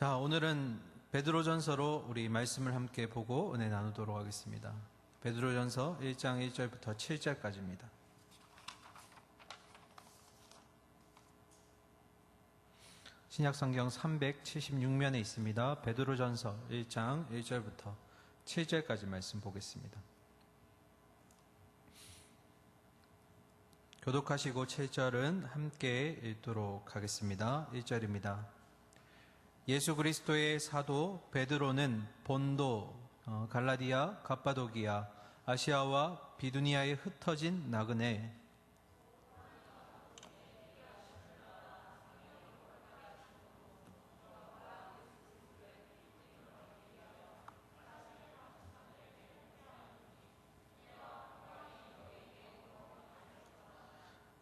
자, 오늘은 베드로전서로 우리 말씀을 함께 보고 은혜 나누도록 하겠습니다. 베드로전서 1장 1절부터 7절까지입니다. 신약성경 376면에 있습니다. 베드로전서 1장 1절부터 7절까지 말씀 보겠습니다. 교독하시고 7절은 함께 읽도록 하겠습니다. 1절입니다. 예수 그리스도의 사도 베드로는 본도, 갈라디아, 갑바도기아, 아시아와 비두니아에 흩어진 나그네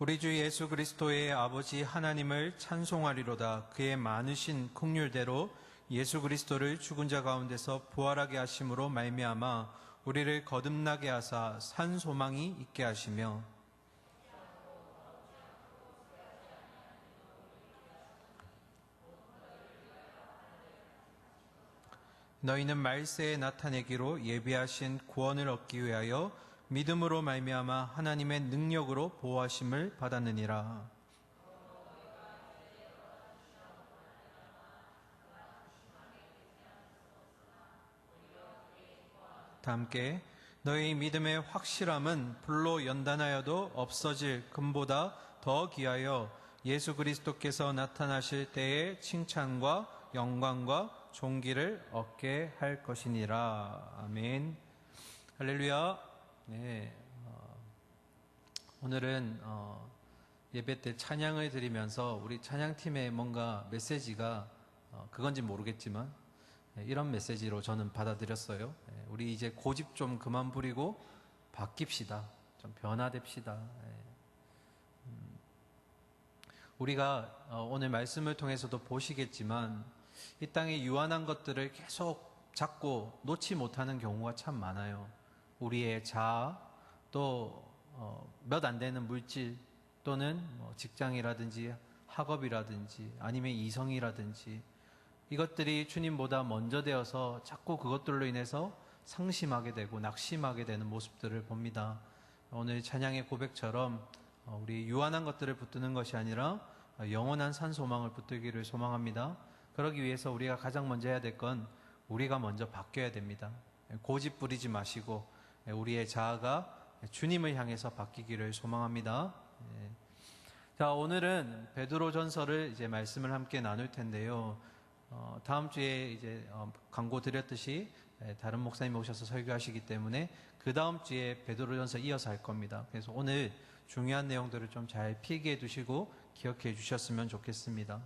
우리 주 예수 그리스도의 아버지 하나님을 찬송하리로다. 그의 많으신 긍휼대로 예수 그리스도를 죽은 자 가운데서 부활하게 하심으로 말미암아 우리를 거듭나게 하사 산 소망이 있게 하시며 너희는 말세에 나타내기로 예비하신 구원을 얻기 위하여 믿음으로 말미암아 하나님의 능력으로 보호하심을 받았느니라. 다 함께 너희 믿음의 확실함은 불로 연단하여도 없어질 금보다 더 귀하여 예수 그리스도께서 나타나실 때의 칭찬과 영광과 존귀를 얻게 할 것이니라. 아멘. 할렐루야. 네, 오늘은 예배 때 찬양을 드리면서 우리 찬양팀의 뭔가 메시지가 그건지 모르겠지만 이런 메시지로 저는 받아들였어요. 우리 이제 고집 좀 그만 부리고 바뀝시다. 좀 변화됩시다. 우리가 오늘 말씀을 통해서도 보시겠지만 이 땅에 유한한 것들을 계속 잡고 놓지 못하는 경우가 참 많아요. 우리의 자아, 또 몇 안 되는 물질, 또는 직장이라든지 학업이라든지 아니면 이성이라든지 이것들이 주님보다 먼저 되어서 자꾸 그것들로 인해서 상심하게 되고 낙심하게 되는 모습들을 봅니다. 오늘 찬양의 고백처럼 우리 유한한 것들을 붙드는 것이 아니라 영원한 산 소망을 붙들기를 소망합니다. 그러기 위해서 우리가 가장 먼저 해야 될 건 우리가 먼저 바뀌어야 됩니다. 고집 부리지 마시고 우리의 자아가 주님을 향해서 바뀌기를 소망합니다. 자, 오늘은 베드로전서를 이제 말씀을 함께 나눌 텐데요. 다음 주에 이제 광고 드렸듯이 다른 목사님 오셔서 설교하시기 때문에 그 다음 주에 베드로전서 이어서 할 겁니다. 그래서 오늘 중요한 내용들을 좀 잘 필기해 두시고 기억해 주셨으면 좋겠습니다.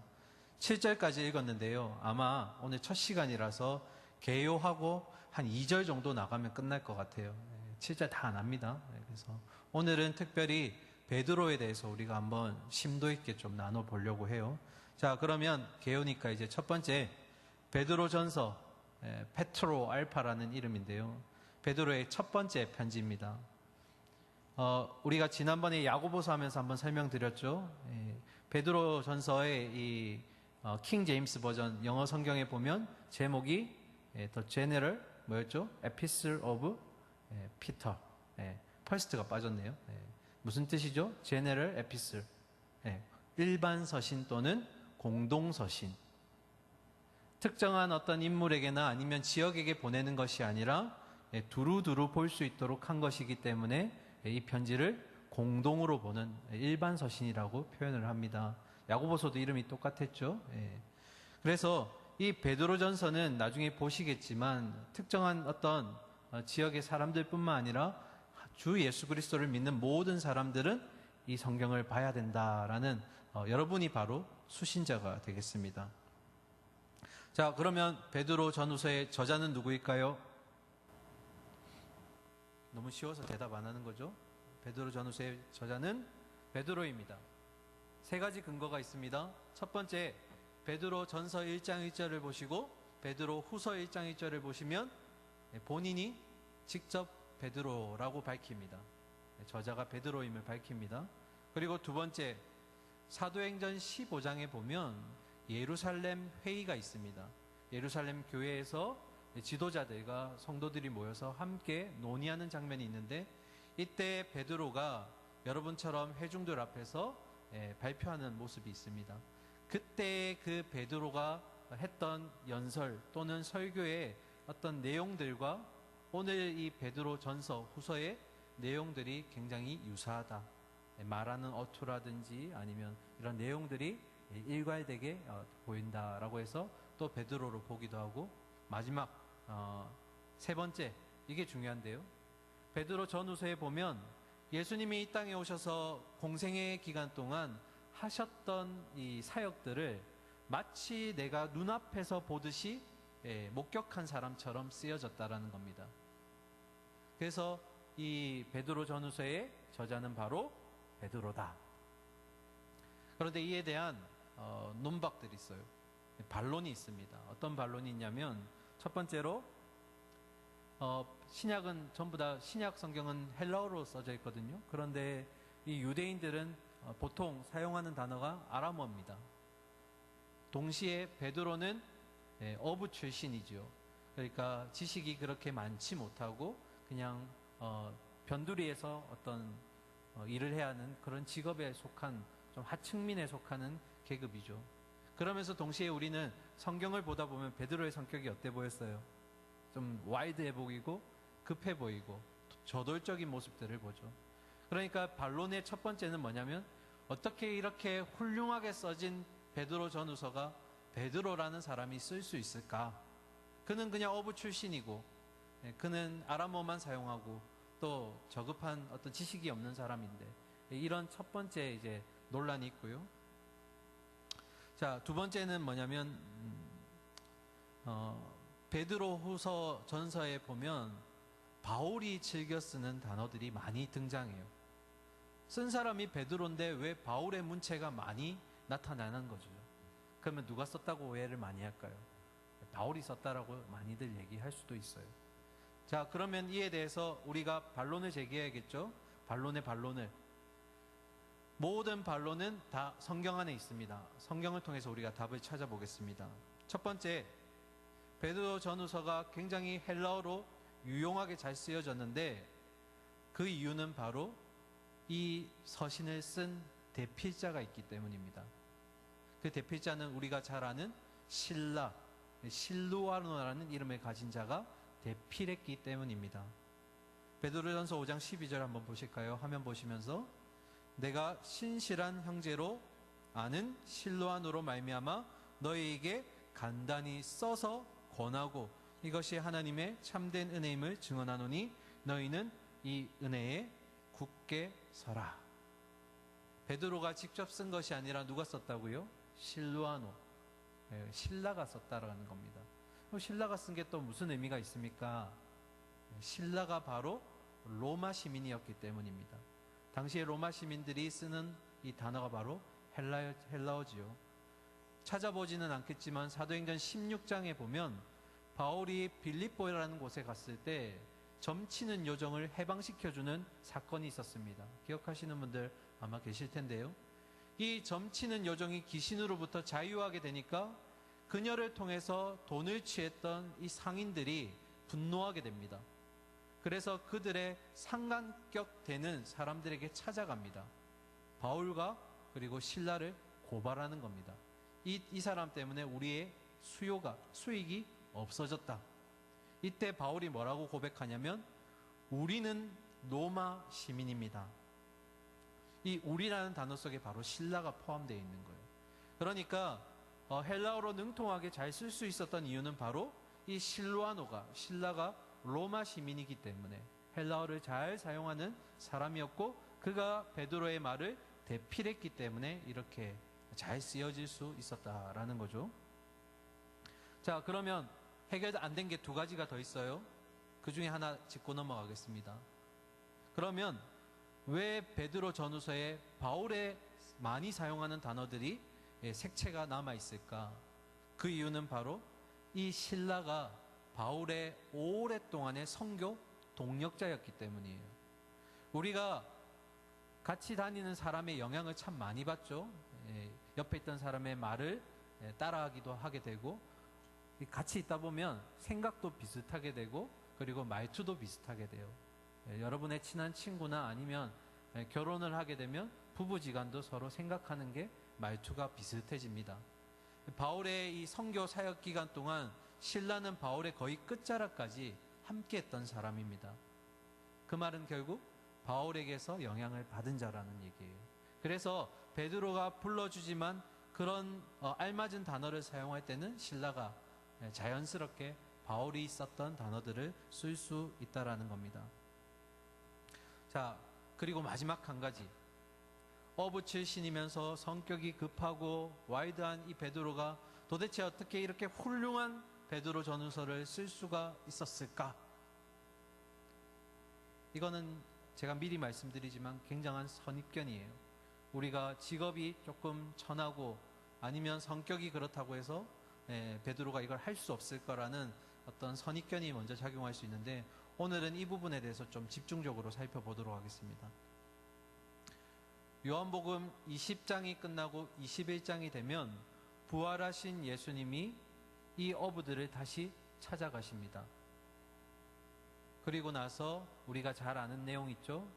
7절까지 읽었는데요. 아마 오늘 첫 시간이라서 개요하고 한 2절 정도 나가면 끝날 것 같아요. 7절 다 안 합니다. 그래서 오늘은 특별히 베드로에 대해서 우리가 한번 심도 있게 좀 나눠보려고 해요. 자, 그러면 개요니까 이제 첫 번째 베드로전서, 페트로 알파라는 이름인데요. 베드로의 첫 번째 편지입니다. 우리가 지난번에 야고보서 하면서 한번 설명드렸죠. 베드로전서의 이 킹 제임스 버전 영어 성경에 보면 제목이 The General 뭐였죠? Epistle of Peter. 퍼스트가 빠졌네요. 무슨 뜻이죠? General Epistle. 일반 서신 또는 공동 서신. 특정한 어떤 인물에게나 아니면 지역에게 보내는 것이 아니라 두루두루 볼 수 있도록 한 것이기 때문에 이 편지를 공동으로 보는 일반 서신이라고 표현을 합니다. 야고보서도 이름이 똑같았죠. 그래서 이 베드로전서는 나중에 보시겠지만 특정한 어떤 지역의 사람들뿐만 아니라 주 예수 그리스도를 믿는 모든 사람들은 이 성경을 봐야 된다라는 여러분이 바로 수신자가 되겠습니다. 자, 그러면 베드로 전후서의 저자는 누구일까요? 너무 쉬워서 대답 안 하는 거죠? 베드로 전후서의 저자는 베드로입니다. 세 가지 근거가 있습니다. 첫 번째, 베드로 전서 1장 1절을 보시고 베드로 후서 1장 1절을 보시면 본인이 직접 베드로라고 밝힙니다. 저자가 베드로임을 밝힙니다. 그리고 두 번째, 사도행전 15장에 보면 예루살렘 회의가 있습니다. 예루살렘 교회에서 지도자들과 성도들이 모여서 함께 논의하는 장면이 있는데, 이때 베드로가 여러분처럼 회중들 앞에서 발표하는 모습이 있습니다. 그때 그 베드로가 했던 연설 또는 설교의 어떤 내용들과 오늘 이 베드로 전서 후서의 내용들이 굉장히 유사하다. 말하는 어투라든지 아니면 이런 내용들이 일괄되게 보인다라고 해서 또 베드로로 보기도 하고, 마지막 세 번째, 이게 중요한데요. 베드로 전후서에 보면 예수님이 이 땅에 오셔서 공생의 기간 동안 하셨던 이 사역들을 마치 내가 눈앞에서 보듯이 목격한 사람처럼 쓰여졌다라는 겁니다. 그래서 이 베드로 전후서의 저자는 바로 베드로다. 그런데 이에 대한 논박들이 있어요. 반론이 있습니다. 어떤 반론이 있냐면, 첫 번째로 신약은 전부 다, 신약 성경은 헬라어로 써져 있거든요. 그런데 이 유대인들은 보통 사용하는 단어가 아람어입니다. 동시에 베드로는 어부 출신이죠. 그러니까 지식이 그렇게 많지 못하고 그냥 변두리에서 어떤 일을 해야 하는 그런 직업에 속한, 좀 하층민에 속하는 계급이죠. 그러면서 동시에 우리는 성경을 보다 보면 베드로의 성격이 어때 보였어요? 좀 와일드해 보이고 급해 보이고 저돌적인 모습들을 보죠. 그러니까 반론의 첫 번째는 뭐냐면, 어떻게 이렇게 훌륭하게 써진 베드로 전후서가 베드로라는 사람이 쓸 수 있을까? 그는 그냥 어부 출신이고 그는 아람어만 사용하고 또 저급한 어떤 지식이 없는 사람인데, 이런 첫 번째 이제 논란이 있고요. 자, 두 번째는 뭐냐면 베드로 후서 전서에 보면 바울이 즐겨 쓰는 단어들이 많이 등장해요. 쓴 사람이 베드로인데 왜 바울의 문체가 많이 나타나는 거죠? 그러면 누가 썼다고 오해를 많이 할까요? 바울이 썼다라고 많이들 얘기할 수도 있어요. 자, 그러면 이에 대해서 우리가 반론을 제기해야겠죠? 반론을. 모든 반론은 다 성경 안에 있습니다. 성경을 통해서 우리가 답을 찾아보겠습니다. 첫 번째, 베드로 전후서가 굉장히 헬라어로 유용하게 잘 쓰여졌는데, 그 이유는 바로 이 서신을 쓴 대필자가 있기 때문입니다. 그 대필자는 우리가 잘 아는 실루아노라는 이름을 가진 자가 대필했기 때문입니다. 베드로전서 5장 12절 한번 보실까요? 화면 보시면서, 내가 신실한 형제로 아는 실루아노로 말미암아 너희에게 간단히 써서 권하고 이것이 하나님의 참된 은혜임을 증언하노니 너희는 이 은혜에 굳게 서라. 베드로가 직접 쓴 것이 아니라 누가 썼다고요? 실루아노, 신라가 썼다라는 겁니다. 신라가 쓴 게 또 무슨 의미가 있습니까? 신라가 바로 로마 시민이었기 때문입니다. 당시에 로마 시민들이 쓰는 이 단어가 바로 헬라어지요. 찾아보지는 않겠지만 사도행전 16장에 보면 바울이 빌립보라는 곳에 갔을 때 점치는 요정을 해방시켜주는 사건이 있었습니다. 기억하시는 분들 아마 계실 텐데요. 이 점치는 요정이 귀신으로부터 자유하게 되니까 그녀를 통해서 돈을 취했던 이 상인들이 분노하게 됩니다. 그래서 그들의 상관격 되는 사람들에게 찾아갑니다. 바울과 그리고 신라를 고발하는 겁니다. 이 사람 때문에 우리의 수익이 없어졌다. 이때 바울이 뭐라고 고백하냐면, 우리는 로마 시민입니다. 이 우리라는 단어 속에 바로 신라가 포함되어 있는 거예요. 그러니까 헬라어로 능통하게 잘 쓸 수 있었던 이유는 바로 이 신라가 로마 시민이기 때문에 헬라어를 잘 사용하는 사람이었고, 그가 베드로의 말을 대필했기 때문에 이렇게 잘 쓰여질 수 있었다라는 거죠. 자, 그러면 해결 안 된 게 두 가지가 더 있어요. 그 중에 하나 짚고 넘어가겠습니다. 그러면 왜 베드로 전후서에 바울의 많이 사용하는 단어들이 색채가 남아있을까? 그 이유는 바로 이 신라가 바울의 오랫동안의 선교 동력자였기 때문이에요. 우리가 같이 다니는 사람의 영향을 참 많이 받죠. 옆에 있던 사람의 말을 따라하기도 하게 되고, 같이 있다 보면 생각도 비슷하게 되고 그리고 말투도 비슷하게 돼요. 여러분의 친한 친구나 아니면 결혼을 하게 되면 부부지간도 서로 생각하는 게 말투가 비슷해집니다. 바울의 이 선교 사역 기간 동안 실라는 바울의 거의 끝자락까지 함께했던 사람입니다. 그 말은 결국 바울에게서 영향을 받은 자라는 얘기예요. 그래서 베드로가 불러주지만 그런 알맞은 단어를 사용할 때는 실라가 자연스럽게 바울이 썼던 단어들을 쓸 수 있다라는 겁니다. 자, 그리고 마지막 한 가지. 어부 출신이면서 성격이 급하고 와이드한 이 베드로가 도대체 어떻게 이렇게 훌륭한 베드로 전후서를 쓸 수가 있었을까? 이거는 제가 미리 말씀드리지만 굉장한 선입견이에요. 우리가 직업이 조금 천하고 아니면 성격이 그렇다고 해서 베드로가 이걸 할 수 없을 거라는 어떤 선입견이 먼저 작용할 수 있는데 오늘은 이 부분에 대해서 좀 집중적으로 살펴보도록 하겠습니다. 요한복음 20장이 끝나고 21장이 되면 부활하신 예수님이 이 어부들을 다시 찾아가십니다. 그리고 나서 우리가 잘 아는 내용 있죠?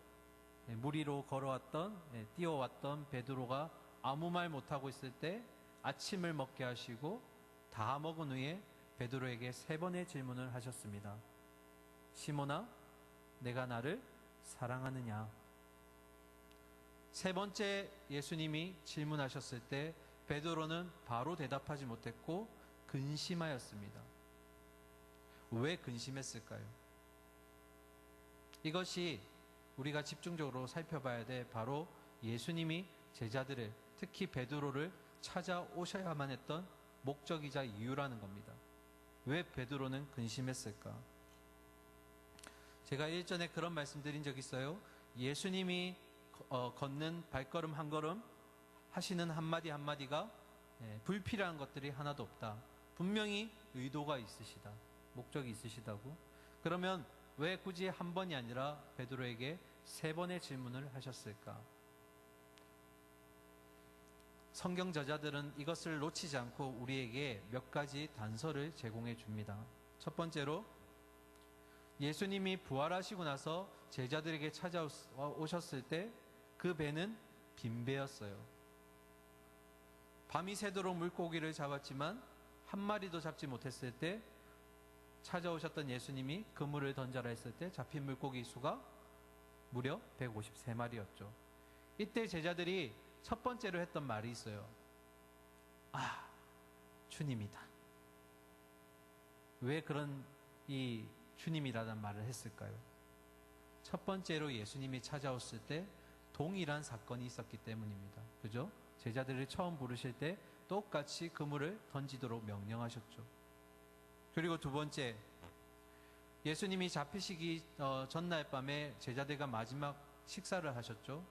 물 위로 걸어왔던, 뛰어왔던 베드로가 아무 말 못하고 있을 때 아침을 먹게 하시고 다 먹은 후에 베드로에게 3번의 질문을 하셨습니다. 시몬아, 내가 나를 사랑하느냐? 3번째 예수님이 질문하셨을 때 베드로는 바로 대답하지 못했고 근심하였습니다. 왜 근심했을까요? 이것이 우리가 집중적으로 살펴봐야 돼 바로 예수님이 제자들을 특히 베드로를 찾아오셔야만 했던 목적이자 이유라는 겁니다. 왜 베드로는 근심했을까? 제가 일전에 그런 말씀 드린 적 있어요. 예수님이 걷는 발걸음 한 걸음 하시는 한마디 한마디가 불필요한 것들이 하나도 없다. 분명히 의도가 있으시다. 목적이 있으시다고. 그러면 왜 굳이 한 번이 아니라 베드로에게 3번의 질문을 하셨을까? 성경 저자들은 이것을 놓치지 않고 우리에게 몇 가지 단서를 제공해 줍니다. 첫 번째로 예수님이 부활하시고 나서 제자들에게 찾아오셨을 때 그 배는 빈 배였어요. 밤이 새도록 물고기를 잡았지만 한 마리도 잡지 못했을 때 찾아오셨던 예수님이 그물을 던져라 했을 때 잡힌 물고기 수가 무려 153마리였죠. 이때 제자들이 첫 번째로 했던 말이 있어요. 아, 주님이다. 왜 그런 이 주님이라는 말을 했을까요? 첫 번째로 예수님이 찾아왔을 때 동일한 사건이 있었기 때문입니다. 그죠? 제자들을 처음 부르실 때 똑같이 그물을 던지도록 명령하셨죠. 그리고 두 번째, 예수님이 잡히시기 전날 밤에 제자들과 마지막 식사를 하셨죠.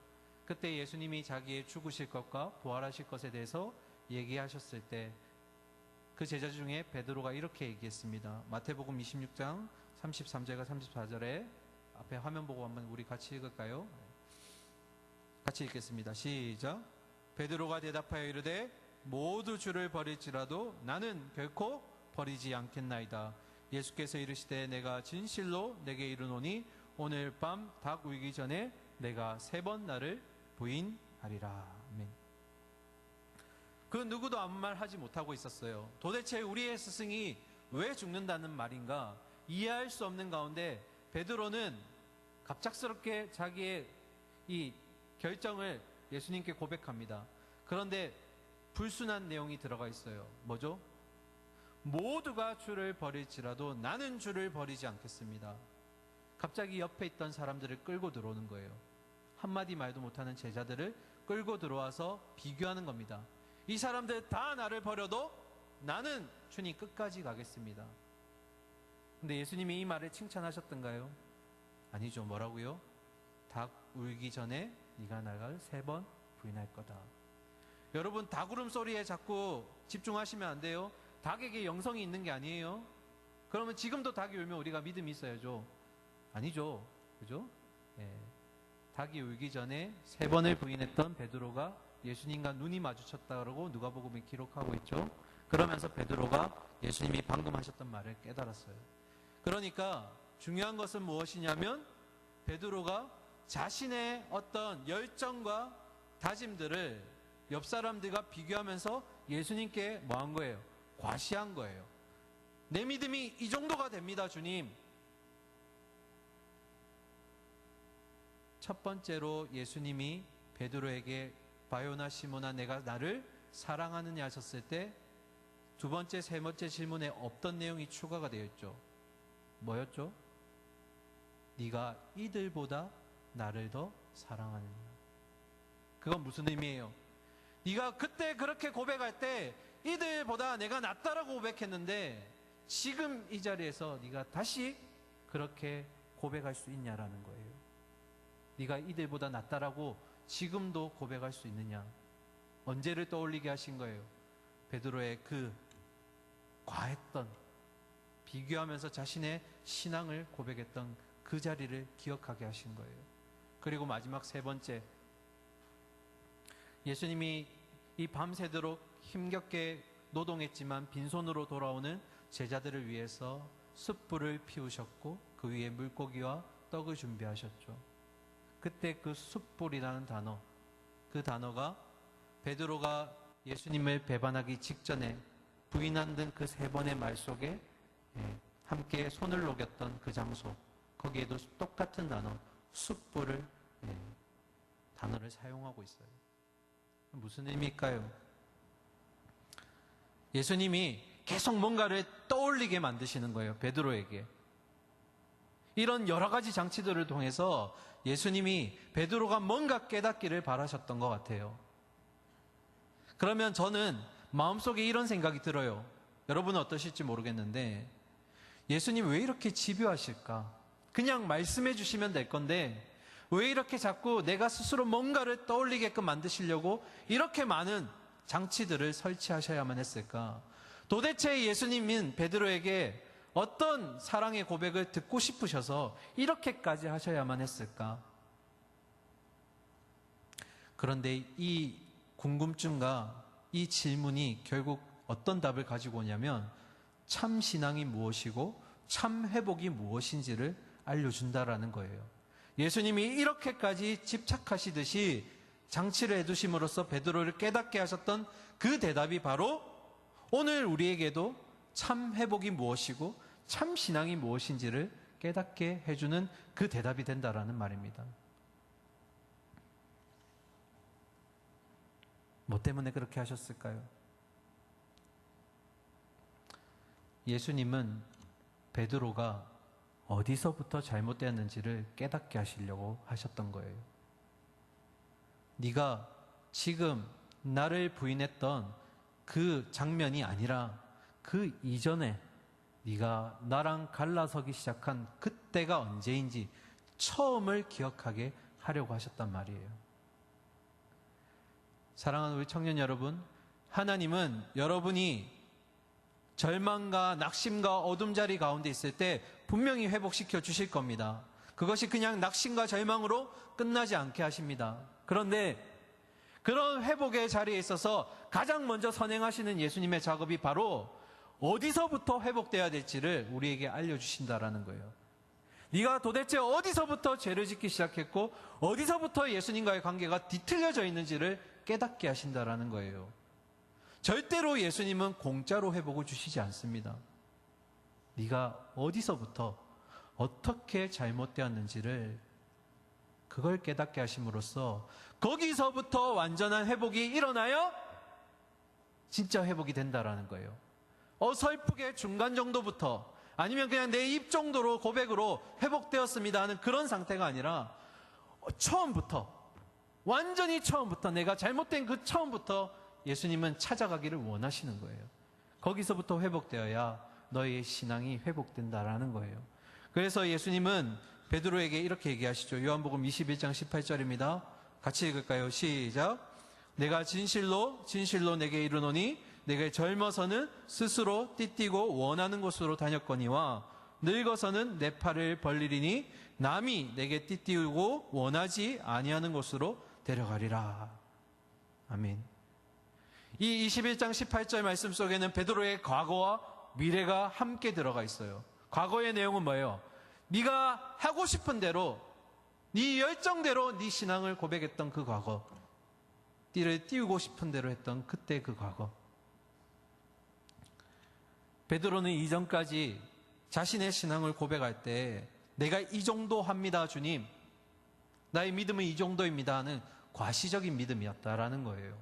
그때 예수님이 자기의 죽으실 것과 부활하실 것에 대해서 얘기하셨을 때 그 제자 중에 베드로가 이렇게 얘기했습니다. 마태복음 26장 33절과 34절에 앞에 화면 보고 한번 우리 같이 읽을까요? 같이 읽겠습니다. 시작. 베드로가 대답하여 이르되 모두 주를 버릴지라도 나는 결코 버리지 않겠나이다. 예수께서 이르시되 내가 진실로 내게 이르노니 오늘 밤 닭 울기 전에 내가 3번 나를 부인하리라. 아멘. 그 누구도 아무 말 하지 못하고 있었어요. 도대체 우리의 스승이 왜 죽는다는 말인가 이해할 수 없는 가운데 베드로는 갑작스럽게 자기의 이 결정을 예수님께 고백합니다. 그런데 불순한 내용이 들어가 있어요. 뭐죠? 모두가 주를 버릴지라도 나는 주를 버리지 않겠습니다. 갑자기 옆에 있던 사람들을 끌고 들어오는 거예요. 한마디 말도 못하는 제자들을 끌고 들어와서 비교하는 겁니다. 이 사람들 다 나를 버려도 나는 주님 끝까지 가겠습니다. 근데 예수님이 이 말을 칭찬하셨던가요? 아니죠. 뭐라고요? 닭 울기 전에 네가 나를 3번 부인할 거다. 여러분, 닭 울음소리에 자꾸 집중하시면 안 돼요. 닭에게 영성이 있는 게 아니에요. 그러면 지금도 닭이 울면 우리가 믿음이 있어야죠. 아니죠. 그죠? 닭이 울기 전에 3번을 부인했던 베드로가 예수님과 눈이 마주쳤다고 누가복음에 기록하고 있죠. 그러면서 베드로가 예수님이 방금 하셨던 말을 깨달았어요. 그러니까 중요한 것은 무엇이냐면 베드로가 자신의 어떤 열정과 다짐들을 옆 사람들과 비교하면서 예수님께 뭐 한 거예요? 과시한 거예요. 내 믿음이 이 정도가 됩니다, 주님. 첫 번째로 예수님이 베드로에게 바요나 시몬아 내가 나를 사랑하느냐 하셨을 때 두 번째, 세 번째 질문에 없던 내용이 추가가 되어 있죠. 뭐였죠? 네가 이들보다 나를 더 사랑하느냐. 그건 무슨 의미예요? 네가 그때 그렇게 고백할 때 이들보다 내가 낫다라고 고백했는데 지금 이 자리에서 네가 다시 그렇게 고백할 수 있냐라는 거예요. 네가 이들보다 낫다라고 지금도 고백할 수 있느냐. 언제를 떠올리게 하신 거예요? 베드로의 그 과했던, 비교하면서 자신의 신앙을 고백했던 그 자리를 기억하게 하신 거예요. 그리고 마지막 세 번째, 예수님이 이 밤새도록 힘겹게 노동했지만 빈손으로 돌아오는 제자들을 위해서 숯불을 피우셨고 그 위에 물고기와 떡을 준비하셨죠. 그때 그 숯불이라는 단어, 그 단어가 베드로가 예수님을 배반하기 직전에 부인한 등 그 세 번의 말 속에 함께 손을 녹였던 그 장소, 거기에도 똑같은 단어, 숯불을 단어를 사용하고 있어요. 무슨 의미일까요? 예수님이 계속 뭔가를 떠올리게 만드시는 거예요, 베드로에게. 이런 여러 가지 장치들을 통해서 예수님이 베드로가 뭔가 깨닫기를 바라셨던 것 같아요. 그러면 저는 마음속에 이런 생각이 들어요. 여러분은 어떠실지 모르겠는데 예수님 왜 이렇게 집요하실까? 그냥 말씀해 주시면 될 건데 왜 이렇게 자꾸 내가 스스로 뭔가를 떠올리게끔 만드시려고 이렇게 많은 장치들을 설치하셔야만 했을까? 도대체 예수님은 베드로에게 어떤 사랑의 고백을 듣고 싶으셔서 이렇게까지 하셔야만 했을까? 그런데 이 궁금증과 이 질문이 결국 어떤 답을 가지고 오냐면 참 신앙이 무엇이고 참 회복이 무엇인지를 알려준다라는 거예요. 예수님이 이렇게까지 집착하시듯이 장치를 해두심으로써 베드로를 깨닫게 하셨던 그 대답이 바로 오늘 우리에게도 참 회복이 무엇이고 참 신앙이 무엇인지를 깨닫게 해주는 그 대답이 된다라는 말입니다. 뭐 때문에 그렇게 하셨을까요? 예수님은 베드로가 어디서부터 잘못되었는지를 깨닫게 하시려고 하셨던 거예요. 네가 지금 나를 부인했던 그 장면이 아니라 그 이전에 네가 나랑 갈라서기 시작한 그때가 언제인지 처음을 기억하게 하려고 하셨단 말이에요. 사랑하는 우리 청년 여러분, 하나님은 여러분이 절망과 낙심과 어둠자리 가운데 있을 때 분명히 회복시켜 주실 겁니다. 그것이 그냥 낙심과 절망으로 끝나지 않게 하십니다. 그런데 그런 회복의 자리에 있어서 가장 먼저 선행하시는 예수님의 작업이 바로 어디서부터 회복돼야 될지를 우리에게 알려주신다라는 거예요. 네가 도대체 어디서부터 죄를 짓기 시작했고 어디서부터 예수님과의 관계가 뒤틀려져 있는지를 깨닫게 하신다라는 거예요. 절대로 예수님은 공짜로 회복을 주시지 않습니다. 네가 어디서부터 어떻게 잘못되었는지를 그걸 깨닫게 하심으로써 거기서부터 완전한 회복이 일어나야 진짜 회복이 된다라는 거예요. 어설프게 중간 정도부터 아니면 그냥 내 입 정도로 고백으로 회복되었습니다 하는 그런 상태가 아니라 처음부터, 완전히 처음부터, 내가 잘못된 그 처음부터 예수님은 찾아가기를 원하시는 거예요. 거기서부터 회복되어야 너의 신앙이 회복된다라는 거예요. 그래서 예수님은 베드로에게 이렇게 얘기하시죠. 요한복음 21장 18절입니다. 같이 읽을까요? 시작. 내가 진실로 진실로 내게 이르노니 내가 젊어서는 스스로 띠띠고 원하는 곳으로 다녔거니와 늙어서는 내 팔을 벌리리니 남이 내게 띠띠우고 원하지 아니하는 곳으로 데려가리라. 아멘. 이 21장 18절 말씀 속에는 베드로의 과거와 미래가 함께 들어가 있어요. 과거의 내용은 뭐예요? 네가 하고 싶은 대로, 네 열정대로 네 신앙을 고백했던 그 과거, 띠를 띄우고 싶은 대로 했던 그때 그 과거. 베드로는 이전까지 자신의 신앙을 고백할 때 내가 이 정도 합니다, 주님. 나의 믿음은 이 정도입니다 하는 과시적인 믿음이었다라는 거예요.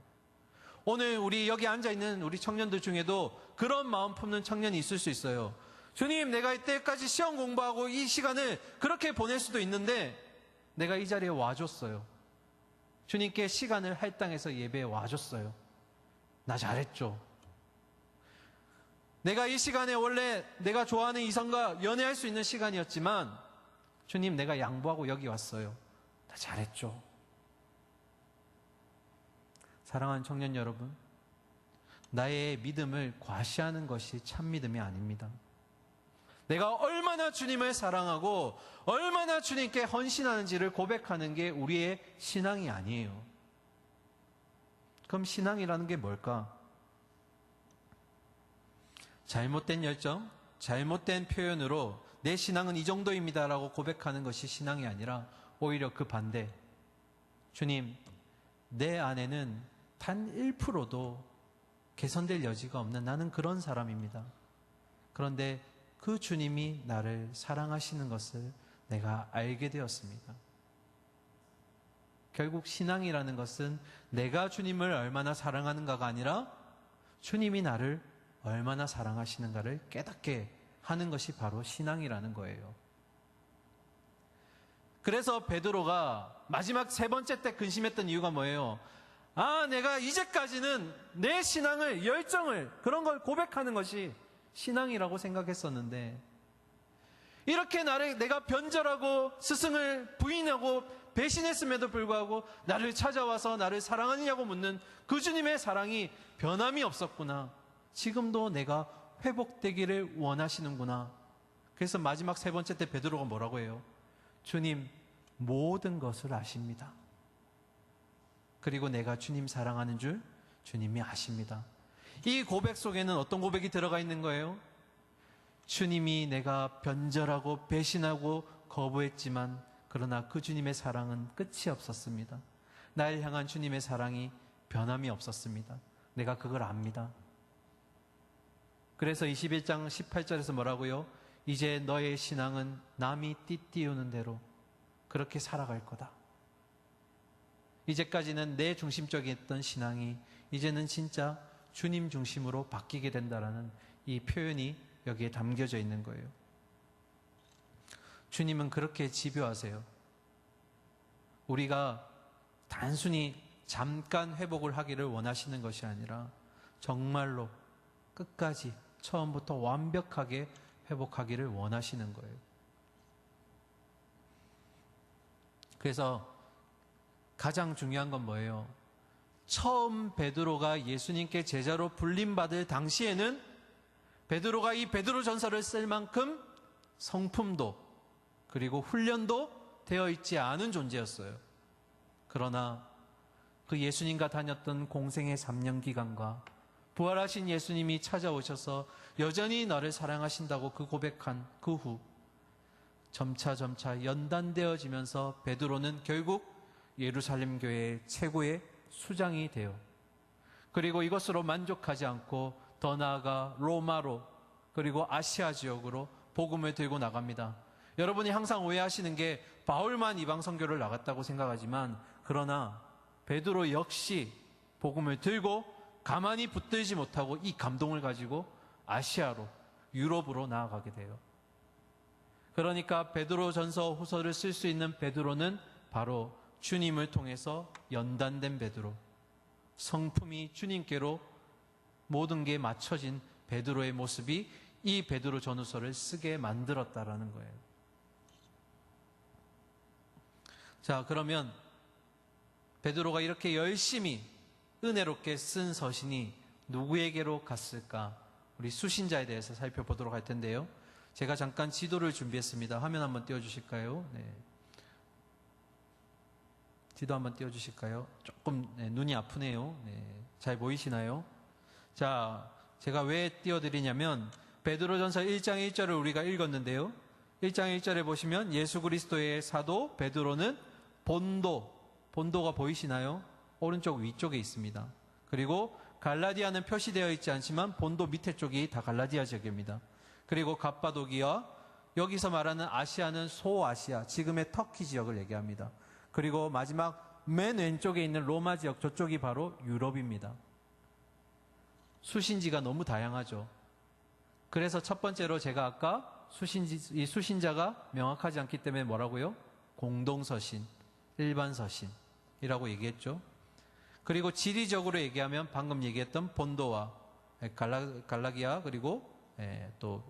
오늘 우리 여기 앉아있는 우리 청년들 중에도 그런 마음 품는 청년이 있을 수 있어요. 주님, 내가 이때까지 시험 공부하고 이 시간을 그렇게 보낼 수도 있는데 내가 이 자리에 와줬어요. 주님께 시간을 할당해서 예배에 와줬어요. 나 잘했죠. 내가 이 시간에 원래 내가 좋아하는 이성과 연애할 수 있는 시간이었지만 주님, 내가 양보하고 여기 왔어요. 나 잘했죠. 사랑하는 청년 여러분, 나의 믿음을 과시하는 것이 참 믿음이 아닙니다. 내가 얼마나 주님을 사랑하고 얼마나 주님께 헌신하는지를 고백하는 게 우리의 신앙이 아니에요. 그럼 신앙이라는 게 뭘까? 잘못된 열정, 잘못된 표현으로 내 신앙은 이 정도입니다라고 고백하는 것이 신앙이 아니라 오히려 그 반대. 주님, 내 안에는 단 1%도 개선될 여지가 없는 나는 그런 사람입니다. 그런데 그 주님이 나를 사랑하시는 것을 내가 알게 되었습니다. 결국 신앙이라는 것은 내가 주님을 얼마나 사랑하는가가 아니라 주님이 나를 얼마나 사랑하시는가를 깨닫게 하는 것이 바로 신앙이라는 거예요. 그래서 베드로가 마지막 세 번째 때 근심했던 이유가 뭐예요? 내가 이제까지는 내 신앙을, 열정을, 그런 걸 고백하는 것이 신앙이라고 생각했었는데 이렇게 내가 변절하고 스승을 부인하고 배신했음에도 불구하고 나를 찾아와서 나를 사랑하느냐고 묻는 그 주님의 사랑이 변함이 없었구나. 지금도 내가 회복되기를 원하시는구나. 그래서 마지막 세 번째 때 베드로가 뭐라고 해요? 주님, 모든 것을 아십니다. 그리고 내가 주님 사랑하는 줄 주님이 아십니다. 이 고백 속에는 어떤 고백이 들어가 있는 거예요? 주님이 내가 변절하고 배신하고 거부했지만 그러나 그 주님의 사랑은 끝이 없었습니다. 날 향한 주님의 사랑이 변함이 없었습니다. 내가 그걸 압니다. 그래서 21장 18절에서 뭐라고요? 이제 너의 신앙은 남이 띠띠우는 대로 그렇게 살아갈 거다. 이제까지는 내 중심적이었던 신앙이 이제는 진짜 주님 중심으로 바뀌게 된다라는 이 표현이 여기에 담겨져 있는 거예요. 주님은 그렇게 집요하세요. 우리가 단순히 잠깐 회복을 하기를 원하시는 것이 아니라 정말로 끝까지 처음부터 완벽하게 회복하기를 원하시는 거예요. 그래서 가장 중요한 건 뭐예요? 처음 베드로가 예수님께 제자로 불림받을 당시에는 베드로가 이 베드로 전서를 쓸 만큼 성품도 그리고 훈련도 되어 있지 않은 존재였어요. 그러나 그 예수님과 다녔던 공생의 3년 기간과 부활하신 예수님이 찾아오셔서 여전히 너를 사랑하신다고 그 고백한 그 후 점차 연단되어지면서 베드로는 결국 예루살렘 교회의 최고의 수장이 되어 그리고 이것으로 만족하지 않고 더 나아가 로마로 그리고 아시아 지역으로 복음을 들고 나갑니다. 여러분이 항상 오해하시는 게 바울만 이방 선교를 나갔다고 생각하지만 그러나 베드로 역시 복음을 들고 가만히 붙들지 못하고 이 감동을 가지고 아시아로 유럽으로 나아가게 돼요. 그러니까 베드로 전서 후서를 쓸 수 있는 베드로는 바로 주님을 통해서 연단된 베드로, 성품이 주님께로 모든 게 맞춰진 베드로의 모습이 이 베드로 전후서를 쓰게 만들었다라는 거예요. 자, 그러면 베드로가 이렇게 열심히 은혜롭게 쓴 서신이 누구에게로 갔을까? 우리 수신자에 대해서 살펴보도록 할 텐데요. 제가 잠깐 지도를 준비했습니다. 화면 한번 띄워주실까요? 네. 지도 한번 띄워주실까요? 조금 눈이 아프네요. 네. 잘 보이시나요? 자, 제가 왜 띄워드리냐면 베드로전서 1장 1절을 우리가 읽었는데요. 1장 1절에 보시면 예수 그리스도의 사도 베드로는 본도가 보이시나요? 오른쪽 위쪽에 있습니다. 그리고 갈라디아는 표시되어 있지 않지만 본도 밑에 쪽이 다 갈라디아 지역입니다. 그리고 갑바도기아, 여기서 말하는 아시아는 소아시아, 지금의 터키 지역을 얘기합니다. 그리고 마지막 맨 왼쪽에 있는 로마 지역, 저쪽이 바로 유럽입니다. 수신지가 너무 다양하죠. 그래서 첫 번째로 제가 아까 이 수신자가 명확하지 않기 때문에 뭐라고요? 공동서신, 일반서신이라고 얘기했죠. 그리고 지리적으로 얘기하면 방금 얘기했던 본도와 갈라기아, 그리고 또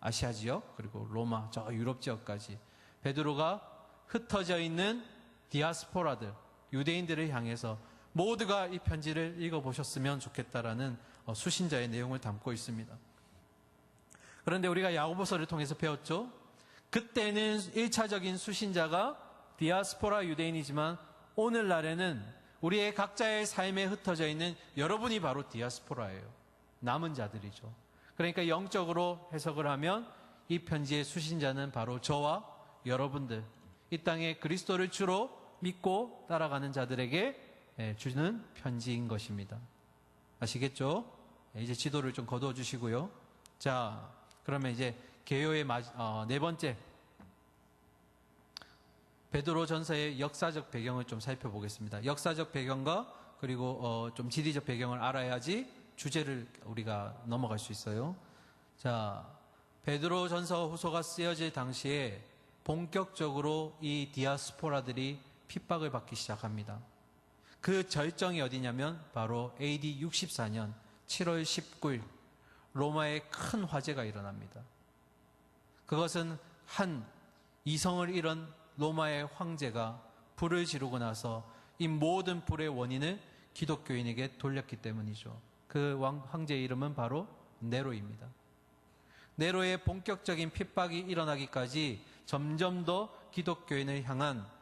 아시아 지역, 그리고 로마, 저 유럽 지역까지 베드로가 흩어져 있는 디아스포라들, 유대인들을 향해서 모두가 이 편지를 읽어보셨으면 좋겠다라는 수신자의 내용을 담고 있습니다. 그런데 우리가 야고보서를 통해서 배웠죠. 그때는 1차적인 수신자가 디아스포라 유대인이지만 오늘날에는 우리의 각자의 삶에 흩어져 있는 여러분이 바로 디아스포라예요. 남은 자들이죠. 그러니까 영적으로 해석을 하면 이 편지의 수신자는 바로 저와 여러분들, 이 땅에 그리스도를 주로 믿고 따라가는 자들에게 주는 편지인 것입니다. 아시겠죠? 이제 지도를 좀 거두어 주시고요. 자, 그러면 이제 개요의 네 번째, 베드로 전서의 역사적 배경을 좀 살펴보겠습니다. 역사적 배경과 그리고 좀 지리적 배경을 알아야지 주제를 우리가 넘어갈 수 있어요. 자, 베드로 전서 후서가 쓰여질 당시에 본격적으로 이 디아스포라들이 핍박을 받기 시작합니다. 그 절정이 어디냐면 바로 AD 64년 7월 19일 로마에 큰 화재가 일어납니다. 그것은 한 이성을 잃은 로마의 황제가 불을 지르고 나서 이 모든 불의 원인을 기독교인에게 돌렸기 때문이죠. 그 황제의 이름은 바로 네로입니다. 네로의 본격적인 핍박이 일어나기까지 점점 더 기독교인을 향한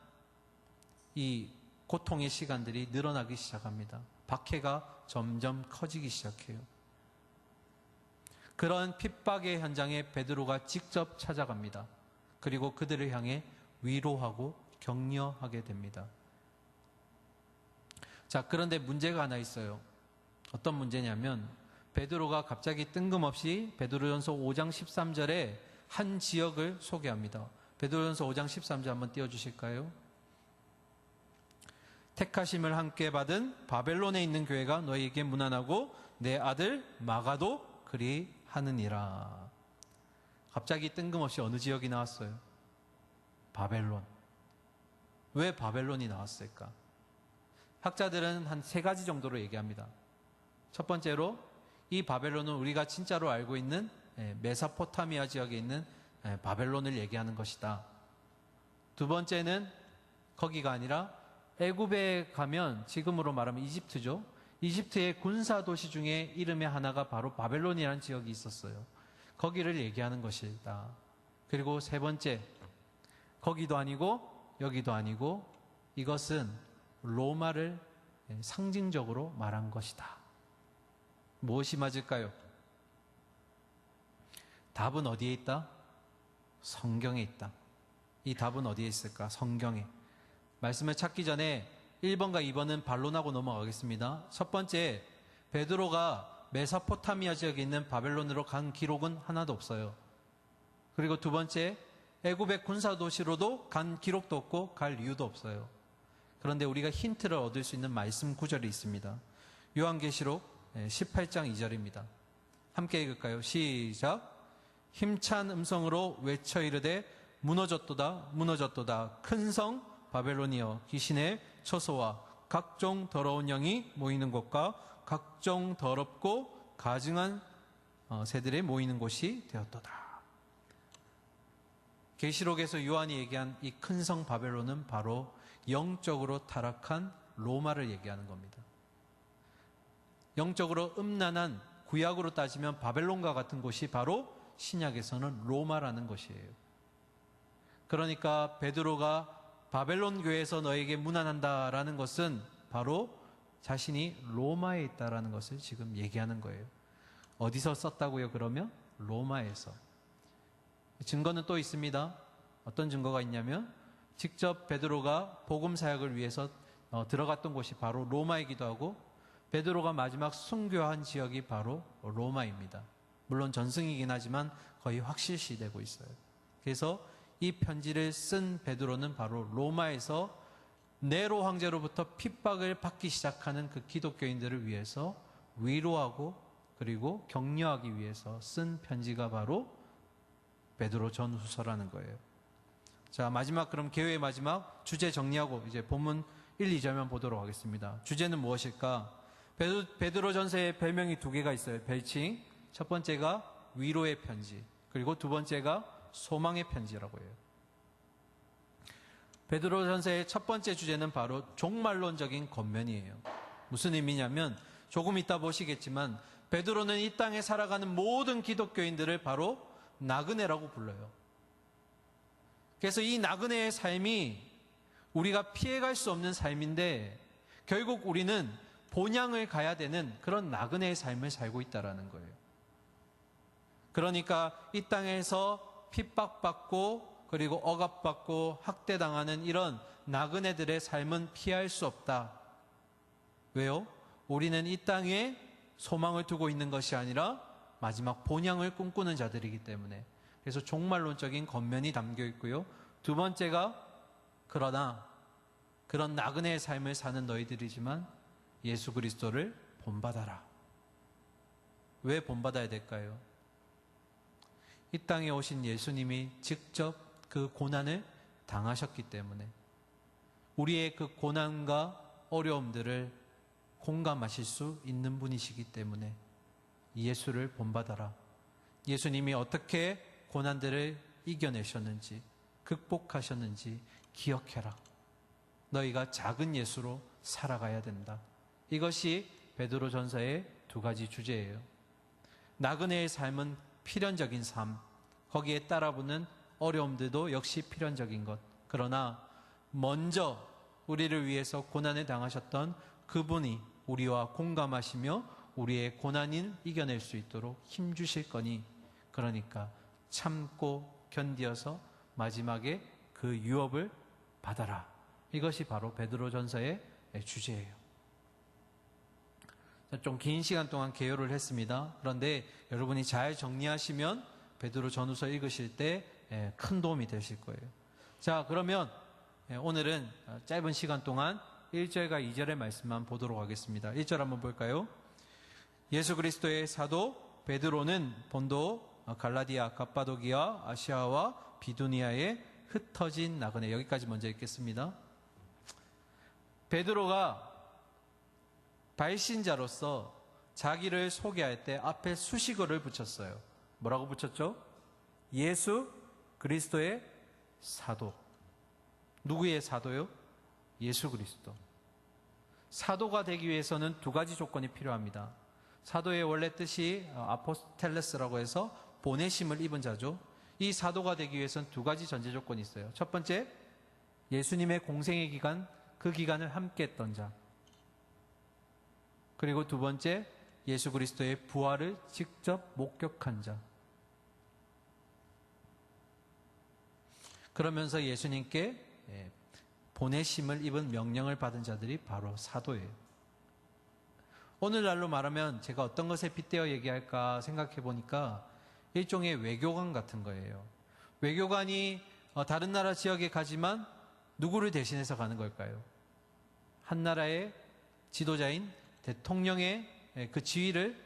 이 고통의 시간들이 늘어나기 시작합니다. 박해가 점점 커지기 시작해요. 그런 핍박의 현장에 베드로가 직접 찾아갑니다. 그리고 그들을 향해 위로하고 격려하게 됩니다. 자, 그런데 문제가 하나 있어요. 어떤 문제냐면 베드로가 갑자기 뜬금없이 베드로전서 5장 13절에 한 지역을 소개합니다. 베드로전서 5장 13절 한번 띄워주실까요? 택하심을 함께 받은 바벨론에 있는 교회가 너희에게 문안하고 내 아들 마가도 그리하느니라. 갑자기 뜬금없이 어느 지역이 나왔어요? 바벨론. 왜 바벨론이 나왔을까? 학자들은 한 세 가지 정도로 얘기합니다. 첫 번째로 이 바벨론은 우리가 진짜로 알고 있는 메소포타미아 지역에 있는 바벨론을 얘기하는 것이다. 두 번째는 거기가 아니라 애굽에 가면 지금으로 말하면 이집트죠. 이집트의 군사 도시 중에 이름의 하나가 바로 바벨론이라는 지역이 있었어요. 거기를 얘기하는 것이다. 그리고 세 번째, 거기도 아니고 여기도 아니고 이것은 로마를 상징적으로 말한 것이다. 무엇이 맞을까요? 답은 어디에 있다? 성경에 있다. 이 답은 어디에 있을까? 성경에. 말씀을 찾기 전에 1번과 2번은 반론하고 넘어가겠습니다. 첫 번째, 베드로가 메소포타미아 지역에 있는 바벨론으로 간 기록은 하나도 없어요. 그리고 두 번째, 애굽의 군사 도시로도 간 기록도 없고 갈 이유도 없어요. 그런데 우리가 힌트를 얻을 수 있는 말씀 구절이 있습니다. 요한계시록 18장 2절입니다. 함께 읽을까요? 시작. 힘찬 음성으로 외쳐 이르되 무너졌도다 무너졌도다 큰 성 바벨론이여 귀신의 처소와 각종 더러운 영이 모이는 곳과 각종 더럽고 가증한 새들이 모이는 곳이 되었도다. 계시록에서 요한이 얘기한 이 큰 성 바벨론은 바로 영적으로 타락한 로마를 얘기하는 겁니다. 영적으로 음란한, 구약으로 따지면 바벨론과 같은 곳이 바로 신약에서는 로마라는 것이에요. 그러니까 베드로가 바벨론 교회에서 너에게 문안한다라는 것은 바로 자신이 로마에 있다라는 것을 지금 얘기하는 거예요. 어디서 썼다고요? 그러면 로마에서. 증거는 또 있습니다. 어떤 증거가 있냐면 직접 베드로가 복음 사역을 위해서 들어갔던 곳이 바로 로마이기도 하고, 베드로가 마지막 순교한 지역이 바로 로마입니다. 물론 전승이긴 하지만 거의 확실시되고 있어요. 그래서 이 편지를 쓴 베드로는 바로 로마에서 네로 황제로부터 핍박을 받기 시작하는 그 기독교인들을 위해서 위로하고 그리고 격려하기 위해서 쓴 편지가 바로 베드로 전후서라는 거예요. 자, 마지막, 그럼 개요의 마지막 주제 정리하고 이제 본문 1, 2절만 보도록 하겠습니다. 주제는 무엇일까? 베드로 전서에 별명이 두 개가 있어요. 별칭. 첫 번째가 위로의 편지, 그리고 두 번째가 소망의 편지라고 해요. 베드로 전서의 첫 번째 주제는 바로 종말론적인 권면이에요. 무슨 의미냐면 조금 이따 보시겠지만 베드로는 이 땅에 살아가는 모든 기독교인들을 바로 나그네라고 불러요. 그래서 이 나그네의 삶이 우리가 피해갈 수 없는 삶인데 결국 우리는 본향을 가야 되는 그런 나그네의 삶을 살고 있다는 거예요. 그러니까 이 땅에서 핍박받고 그리고 억압받고 학대당하는 이런 나그네들의 삶은 피할 수 없다. 왜요? 우리는 이 땅에 소망을 두고 있는 것이 아니라 마지막 본향을 꿈꾸는 자들이기 때문에. 그래서 종말론적인 권면이 담겨 있고요. 두 번째가 그러나 그런 나그네의 삶을 사는 너희들이지만 예수 그리스도를 본받아라. 왜 본받아야 될까요? 이 땅에 오신 예수님이 직접 그 고난을 당하셨기 때문에 우리의 그 고난과 어려움들을 공감하실 수 있는 분이시기 때문에 예수를 본받아라. 예수님이 어떻게 고난들을 이겨내셨는지, 극복하셨는지 기억해라. 너희가 작은 예수로 살아가야 된다. 이것이 베드로 전서의 두 가지 주제예요. 나그네의 삶은 필연적인 삶, 거기에 따라붙는 어려움들도 역시 필연적인 것. 그러나 먼저 우리를 위해서 고난을 당하셨던 그분이 우리와 공감하시며 우리의 고난을 이겨낼 수 있도록 힘주실 거니, 그러니까 참고 견디어서 마지막에 그 유업을 받아라. 이것이 바로 베드로 전서의 주제예요. 좀 긴 시간 동안 개요를 했습니다. 그런데 여러분이 잘 정리하시면 베드로 전후서 읽으실 때 큰 도움이 되실 거예요. 자, 그러면 오늘은 짧은 시간 동안 1절과 2절의 말씀만 보도록 하겠습니다. 1절 한번 볼까요? 예수 그리스도의 사도 베드로는 본도, 갈라디아, 갑바도기아, 아시아와 비두니아에 흩어진 나그네. 여기까지 먼저 읽겠습니다. 베드로가 발신자로서 자기를 소개할 때 앞에 수식어를 붙였어요. 뭐라고 붙였죠? 예수 그리스도의 사도. 누구의 사도요? 예수 그리스도. 사도가 되기 위해서는 두 가지 조건이 필요합니다. 사도의 원래 뜻이 아포스텔레스라고 해서 보내심을 입은 자죠. 이 사도가 되기 위해서는 두 가지 전제 조건이 있어요. 첫 번째, 예수님의 공생의 기간, 그 기간을 함께 했던 자. 그리고 두 번째, 예수 그리스도의 부활을 직접 목격한 자. 그러면서 예수님께 보내심을 입은 명령을 받은 자들이 바로 사도예요. 오늘날로 말하면 제가 어떤 것에 빗대어 얘기할까 생각해 보니까 일종의 외교관 같은 거예요. 외교관이 다른 나라 지역에 가지만 누구를 대신해서 가는 걸까요? 한 나라의 지도자인 대통령의 그 지위를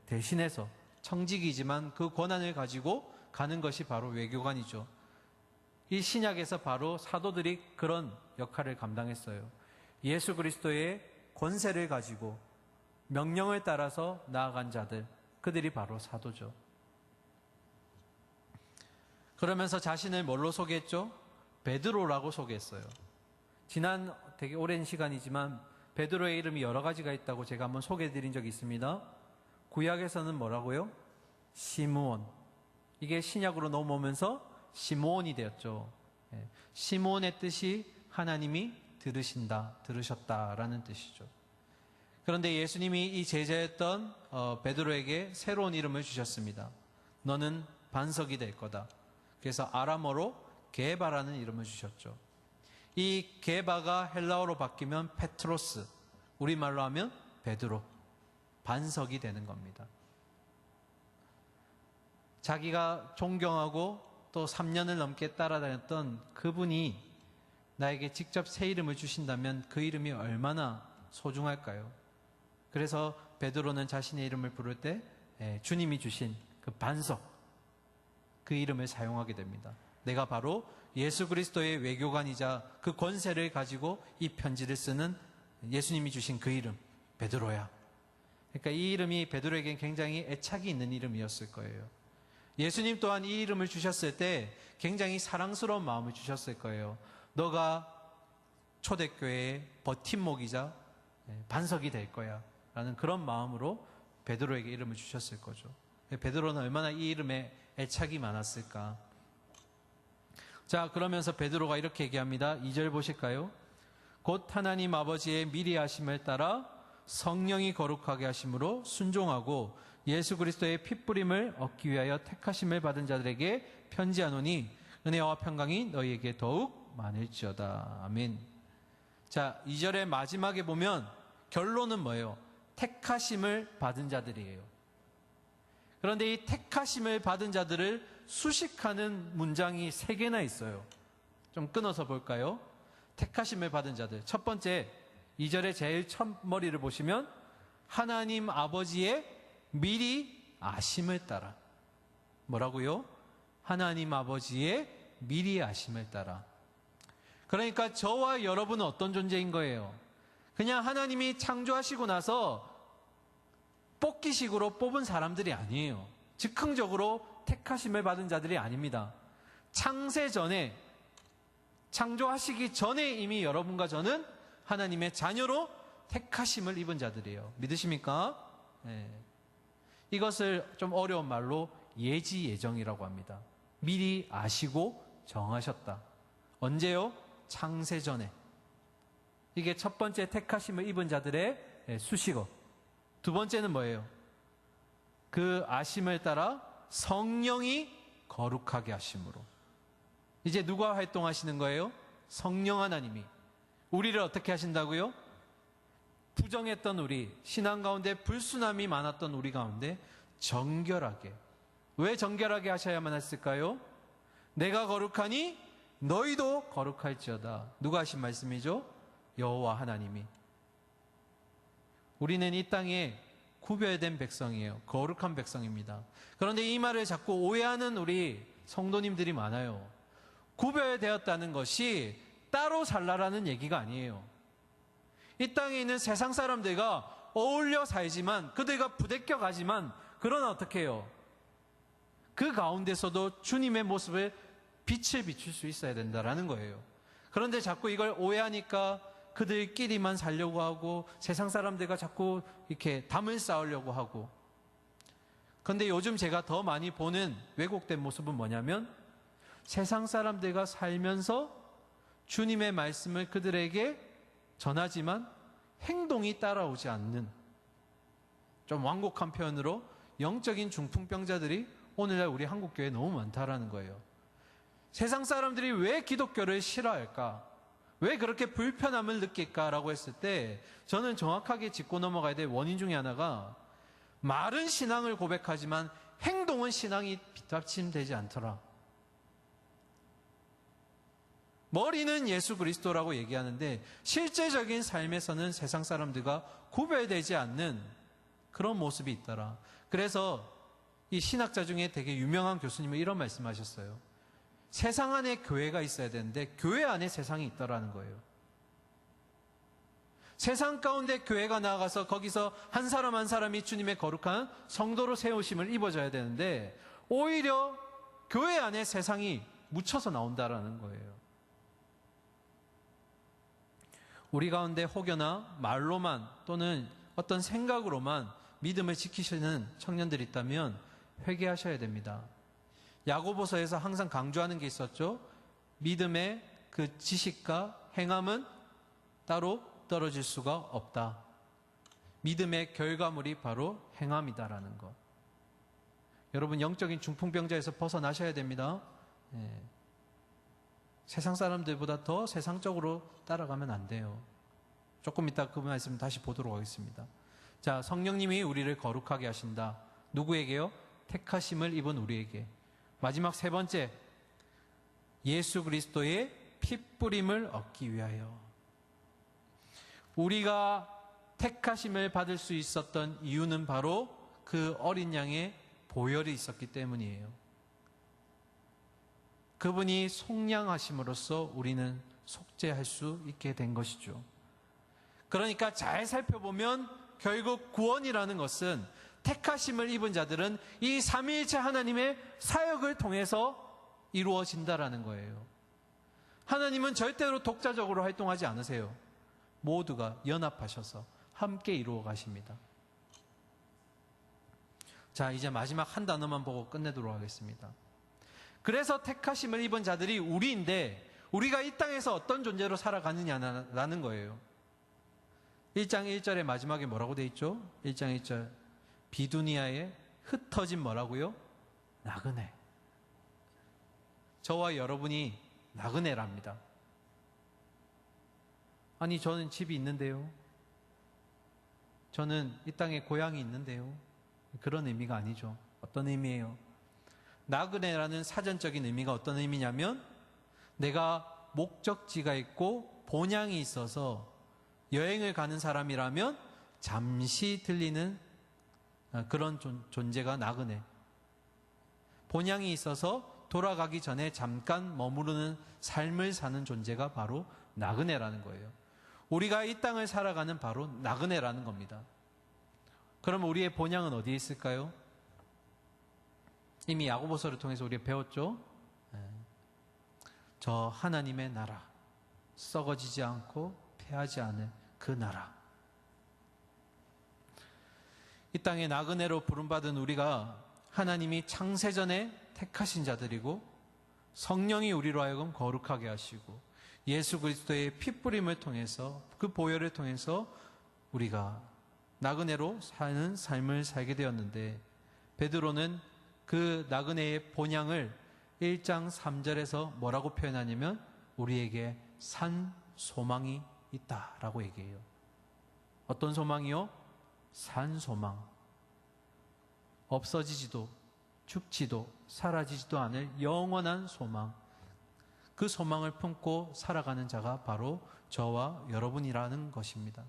대신해서 청직이지만 그 권한을 가지고 가는 것이 바로 외교관이죠. 이 신약에서 바로 사도들이 그런 역할을 감당했어요. 예수 그리스도의 권세를 가지고 명령을 따라서 나아간 자들, 그들이 바로 사도죠. 그러면서 자신을 뭘로 소개했죠? 베드로라고 소개했어요. 지난 되게 오랜 시간이지만 베드로의 이름이 여러 가지가 있다고 제가 한번 소개해드린 적이 있습니다. 구약에서는 뭐라고요? 시므온. 이게 신약으로 넘어오면서 시므온이 되었죠. 시므온의 뜻이 하나님이 들으신다, 들으셨다라는 뜻이죠. 그런데 예수님이 이 제자였던 베드로에게 새로운 이름을 주셨습니다. 너는 반석이 될 거다. 그래서 아람어로 게바라는 이름을 주셨죠. 이 게바가 헬라어로 바뀌면 페트로스, 우리말로 하면 베드로, 반석이 되는 겁니다. 자기가 존경하고 또 3년을 넘게 따라다녔던 그분이 나에게 직접 새 이름을 주신다면 그 이름이 얼마나 소중할까요? 그래서 베드로는 자신의 이름을 부를 때 주님이 주신 그 반석, 그 이름을 사용하게 됩니다. 내가 바로 예수 그리스도의 외교관이자 그 권세를 가지고 이 편지를 쓰는 예수님이 주신 그 이름, 베드로야. 그러니까 이 이름이 베드로에겐 굉장히 애착이 있는 이름이었을 거예요. 예수님 또한 이 이름을 주셨을 때 굉장히 사랑스러운 마음을 주셨을 거예요. 너가 초대교회의 버팀목이자 반석이 될 거야 라는 그런 마음으로 베드로에게 이름을 주셨을 거죠. 베드로는 얼마나 이 이름에 애착이 많았을까. 자, 그러면서 베드로가 이렇게 얘기합니다. 2절 보실까요? 곧 하나님 아버지의 미리 하심을 따라 성령이 거룩하게 하심으로 순종하고 예수 그리스도의 핏부림을 얻기 위하여 택하심을 받은 자들에게 편지하노니 은혜와 평강이 너희에게 더욱 많을지어다. 아멘. 자, 2절의 마지막에 보면 결론은 뭐예요? 택하심을 받은 자들이에요. 그런데 이 택하심을 받은 자들을 수식하는 문장이 3개나 있어요. 좀 끊어서 볼까요? 택하심을 받은 자들. 첫 번째, 2절의 제일 첫머리를 보시면 하나님 아버지의 미리 아심을 따라. 뭐라고요? 하나님 아버지의 미리 아심을 따라. 그러니까 저와 여러분은 어떤 존재인 거예요? 그냥 하나님이 창조하시고 나서 뽑기식으로 뽑은 사람들이 아니에요. 즉흥적으로 택하심을 받은 자들이 아닙니다. 창세 전에, 창조하시기 전에 이미 여러분과 저는 하나님의 자녀로 택하심을 입은 자들이에요. 믿으십니까? 네. 이것을 좀 어려운 말로 예지예정이라고 합니다. 미리 아시고 정하셨다. 언제요? 창세 전에. 이게 첫 번째 택하심을 입은 자들의 수식어. 두 번째는 뭐예요? 그 아심을 따라 성령이 거룩하게 하심으로. 이제 누가 활동하시는 거예요? 성령 하나님이. 우리를 어떻게 하신다고요? 부정했던 우리, 신앙 가운데 불순함이 많았던 우리 가운데 정결하게. 왜 정결하게 하셔야만 했을까요? 내가 거룩하니 너희도 거룩할지어다. 누가 하신 말씀이죠? 여호와 하나님이. 우리는 이 땅에 구별된 백성이에요. 거룩한 백성입니다. 그런데 이 말을 자꾸 오해하는 우리 성도님들이 많아요. 구별되었다는 것이 따로 살라라는 얘기가 아니에요. 이 땅에 있는 세상 사람들과 어울려 살지만, 그들과 부대껴 가지만, 그러나 어떻게 해요? 그 가운데서도 주님의 모습을 빛을 비출 수 있어야 된다라는 거예요. 그런데 자꾸 이걸 오해하니까 그들끼리만 살려고 하고 세상 사람들과 자꾸 이렇게 담을 쌓으려고 하고. 그런데 요즘 제가 더 많이 보는 왜곡된 모습은 뭐냐면 세상 사람들과 살면서 주님의 말씀을 그들에게 전하지만 행동이 따라오지 않는, 좀 완곡한 표현으로 영적인 중풍병자들이 오늘날 우리 한국교회에 너무 많다라는 거예요. 세상 사람들이 왜 기독교를 싫어할까? 왜 그렇게 불편함을 느낄까라고 했을 때 저는 정확하게 짚고 넘어가야 될 원인 중에 하나가 말은 신앙을 고백하지만 행동은 신앙이 뒷받침되지 않더라. 머리는 예수 그리스도라고 얘기하는데 실제적인 삶에서는 세상 사람들과 구별되지 않는 그런 모습이 있더라. 그래서 이 신학자 중에 되게 유명한 교수님은 이런 말씀하셨어요. 세상 안에 교회가 있어야 되는데 교회 안에 세상이 있더라는 거예요. 세상 가운데 교회가 나아가서 거기서 한 사람 한 사람이 주님의 거룩한 성도로 세우심을 입어줘야 되는데 오히려 교회 안에 세상이 묻혀서 나온다라는 거예요. 우리 가운데 혹여나 말로만 또는 어떤 생각으로만 믿음을 지키시는 청년들이 있다면 회개하셔야 됩니다. 야고보서에서 항상 강조하는 게 있었죠. 믿음의 그 지식과 행함은 따로 떨어질 수가 없다. 믿음의 결과물이 바로 행함이다라는 것. 여러분, 영적인 중풍병자에서 벗어나셔야 됩니다. 예. 세상 사람들보다 더 세상적으로 따라가면 안 돼요. 조금 이따 그 말씀 다시 보도록 하겠습니다. 자, 성령님이 우리를 거룩하게 하신다. 누구에게요? 택하심을 입은 우리에게. 마지막 세 번째, 예수 그리스도의 핏뿌림을 얻기 위하여. 우리가 택하심을 받을 수 있었던 이유는 바로 그 어린 양의 보혈이 있었기 때문이에요. 그분이 속량하심으로써 우리는 속죄할 수 있게 된 것이죠. 그러니까 잘 살펴보면 결국 구원이라는 것은 택하심을 입은 자들은 이 삼위일체 하나님의 사역을 통해서 이루어진다라는 거예요. 하나님은 절대로 독자적으로 활동하지 않으세요. 모두가 연합하셔서 함께 이루어 가십니다. 자, 이제 마지막 한 단어만 보고 끝내도록 하겠습니다. 그래서 택하심을 입은 자들이 우리인데, 우리가 이 땅에서 어떤 존재로 살아가느냐라는 거예요. 1장 1절의 마지막에 뭐라고 돼 있죠? 1장 1절, 비두니아에 흩어진 뭐라고요? 나그네. 저와 여러분이 나그네랍니다. 아니, 저는 집이 있는데요. 저는 이 땅에 고향이 있는데요. 그런 의미가 아니죠. 어떤 의미예요? 나그네라는 사전적인 의미가 어떤 의미냐면, 내가 목적지가 있고 본향이 있어서 여행을 가는 사람이라면 잠시 들리는 그런 존재가 나그네. 본향이 있어서 돌아가기 전에 잠깐 머무르는 삶을 사는 존재가 바로 나그네라는 거예요. 우리가 이 땅을 살아가는 바로 나그네라는 겁니다. 그럼 우리의 본향은 어디에 있을까요? 이미 야고보서를 통해서 우리가 배웠죠? 저 하나님의 나라, 썩어지지 않고 패하지 않을 그 나라. 이 땅에 나그네로 부름받은 우리가 하나님이 창세전에 택하신 자들이고, 성령이 우리로 하여금 거룩하게 하시고, 예수 그리스도의 핏부림을 통해서, 그 보혈을 통해서 우리가 나그네로 사는 삶을 살게 되었는데, 베드로는 그 나그네의 본향을 1장 3절에서 뭐라고 표현하냐면, 우리에게 산 소망이 있다라고 얘기해요. 어떤 소망이요? 산 소망. 없어지지도 죽지도 사라지지도 않을 영원한 소망. 그 소망을 품고 살아가는 자가 바로 저와 여러분이라는 것입니다.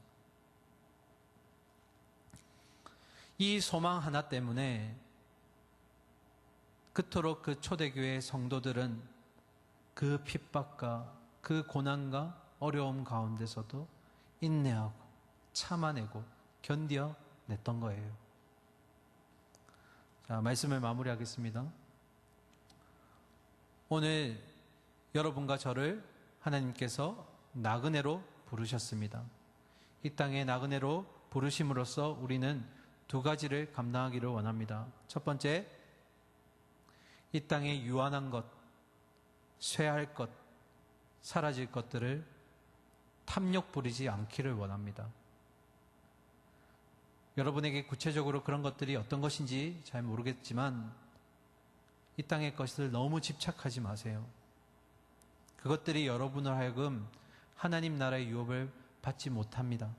이 소망 하나 때문에 그토록 그 초대교회 성도들은 그 핍박과 그 고난과 어려움 가운데서도 인내하고 참아내고 견뎌냈던 거예요. 자, 말씀을 마무리하겠습니다. 오늘 여러분과 저를 하나님께서 나그네로 부르셨습니다. 이 땅에 나그네로 부르심으로써 우리는 두 가지를 감당하기를 원합니다. 첫 번째, 이 땅에 유한한 것, 쇠할 것, 사라질 것들을 탐욕 부리지 않기를 원합니다. 여러분에게 구체적으로 그런 것들이 어떤 것인지 잘 모르겠지만, 이 땅의 것을 너무 집착하지 마세요. 그것들이 여러분을 하여금 하나님 나라의 유업을 받지 못합니다.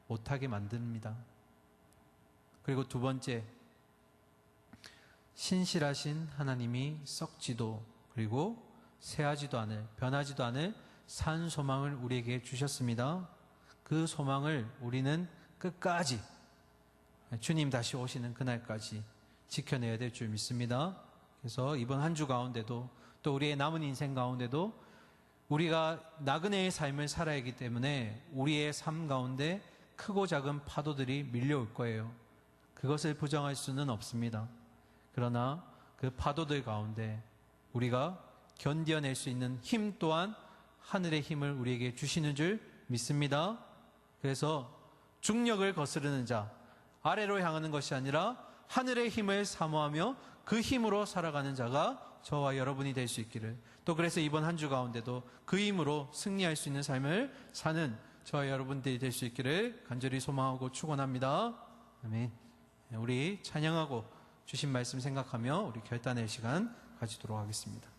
못하게 만듭니다. 그리고 두 번째, 신실하신 하나님이 썩지도 그리고 쇠하지도 않을, 변하지도 않을 산 소망을 우리에게 주셨습니다. 그 소망을 우리는 끝까지, 주님 다시 오시는 그날까지 지켜내야 될 줄 믿습니다. 그래서 이번 한 주 가운데도, 또 우리의 남은 인생 가운데도 우리가 나그네의 삶을 살아야 하기 때문에 우리의 삶 가운데 크고 작은 파도들이 밀려올 거예요. 그것을 부정할 수는 없습니다. 그러나 그 파도들 가운데 우리가 견뎌낼 수 있는 힘 또한 하늘의 힘을 우리에게 주시는 줄 믿습니다. 그래서 중력을 거스르는 자, 아래로 향하는 것이 아니라 하늘의 힘을 사모하며 그 힘으로 살아가는 자가 저와 여러분이 될 수 있기를, 또 그래서 이번 한 주 가운데도 그 힘으로 승리할 수 있는 삶을 사는 저와 여러분들이 될 수 있기를 간절히 소망하고 축원합니다. 아멘. 우리 찬양하고 주신 말씀 생각하며 우리 결단의 시간 가지도록 하겠습니다.